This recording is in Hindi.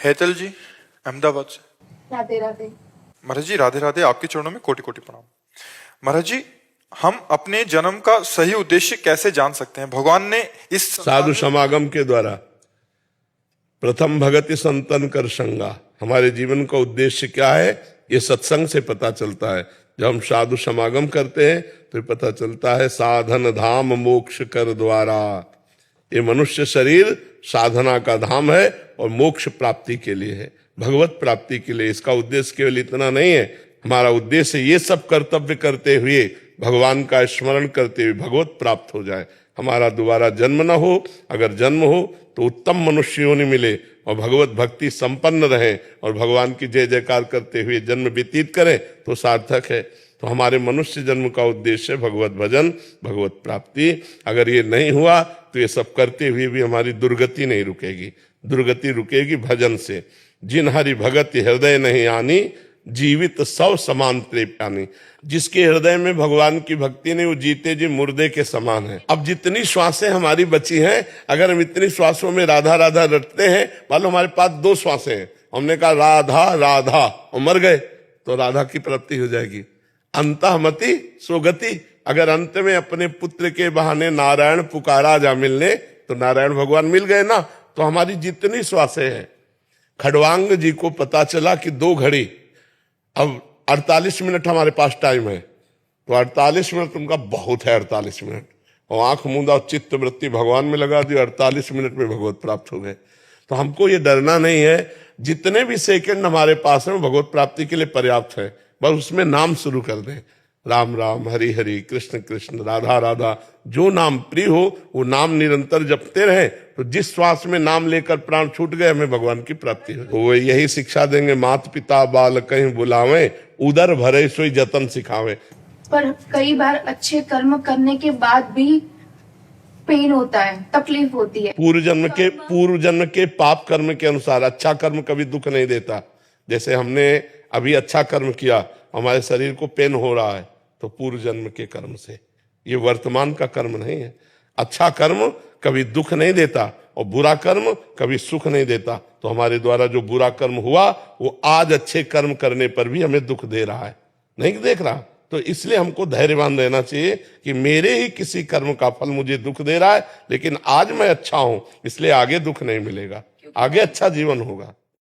हेतल जी अहमदाबाद से। राधे राधे। महाराज जी राधे राधे, आपके चरणों में कोटि कोटि प्रणाम। महाराज जी, हम अपने जन्म का सही उद्देश्य कैसे जान सकते हैं? भगवान ने इस साधु समागम के द्वारा प्रथम भगति संतन कर संगा, हमारे जीवन का उद्देश्य क्या है ये सत्संग से पता चलता है। जब हम साधु समागम करते हैं तो पता चलता है साधन धाम मोक्ष कर द्वारा। ये मनुष्य शरीर साधना का धाम है और मोक्ष प्राप्ति के लिए है, भगवत प्राप्ति के लिए। इसका उद्देश्य केवल इतना नहीं है, हमारा उद्देश्य ये सब कर्तव्य करते हुए भगवान का स्मरण करते हुए भगवत प्राप्त हो जाए, हमारा दोबारा जन्म न हो। अगर जन्म हो तो उत्तम मनुष्य योनि मिले और भगवत भक्ति संपन्न रहे और भगवान की जय जयकार करते हुए जन्म व्यतीत करें तो सार्थक है। तो हमारे मनुष्य जन्म का उद्देश्य भगवत भजन, भगवत प्राप्ति। अगर ये नहीं हुआ तो ये सब करते हुए भी हमारी दुर्गति नहीं रुकेगी। दुर्गति रुकेगी भजन से। जिन हरि भगत हृदय नहीं आनी, जीवित सौ समान प्रेप्यानी। जिसके हृदय में भगवान की भक्ति नहीं, वो जीते जी मुर्दे के समान है। अब जितनी श्वासें हमारी बची हैं, अगर हम इतनी श्वासों में राधा राधा रटते हैं, मान लो हमारे पास 2 श्वासें हैं, हमने कहा राधा राधा और मर गए तो राधा की प्राप्ति हो जाएगी। अंतःमति सुगति। अगर अंत में अपने पुत्र के बहाने नारायण पुकारा जा मिलने तो नारायण भगवान मिल गए ना। तो हमारी जितनी श्वासें हैं, खड़वांग जी को पता चला कि 2 घड़ी, अब 48 मिनट हमारे पास टाइम है, तो 48 मिनट उनका बहुत है। 48 मिनट और आंख मूंदा और चित्त वृत्ति भगवान में लगा दी, 48 मिनट में भगवत प्राप्त हो गए। तो हमको ये डरना नहीं है, जितने भी सेकंड हमारे पास है वो भगवत प्राप्ति के लिए पर्याप्त है। बस उसमें नाम शुरू कर दें, राम राम हरि हरि कृष्ण कृष्ण राधा राधा। जो नाम प्रिय हो वो नाम निरंतर जपते रहे, तो जिस श्वास में नाम लेकर प्राण छूट गए हमें भगवान की प्राप्ति हो। वो यही शिक्षा देंगे, मात पिता बाल कहीं बुलावे, उदर भरे सोई जतन सिखावे। पर कई बार अच्छे कर्म करने के बाद भी पेन होता है, तकलीफ होती है। पूर्व जन्म के पाप कर्म के अनुसार अच्छा कर्म कभी दुख नहीं देता। जैसे हमने अभी अच्छा कर्म किया, हमारे शरीर को पेन हो रहा है, तो पूर्व जन्म के कर्म से, ये वर्तमान का कर्म नहीं है। अच्छा कर्म कभी दुख नहीं देता और बुरा कर्म कभी सुख नहीं देता। तो हमारे द्वारा जो बुरा कर्म हुआ वो आज अच्छे कर्म करने पर भी हमें दुख दे रहा है, नहीं देख रहा। तो इसलिए हमको धैर्यवान रहना चाहिए कि मेरे ही किसी कर्म का फल मुझे दुख दे रहा है, लेकिन आज मैं अच्छा हूं इसलिए आगे दुख नहीं मिलेगा, आगे अच्छा जीवन होगा।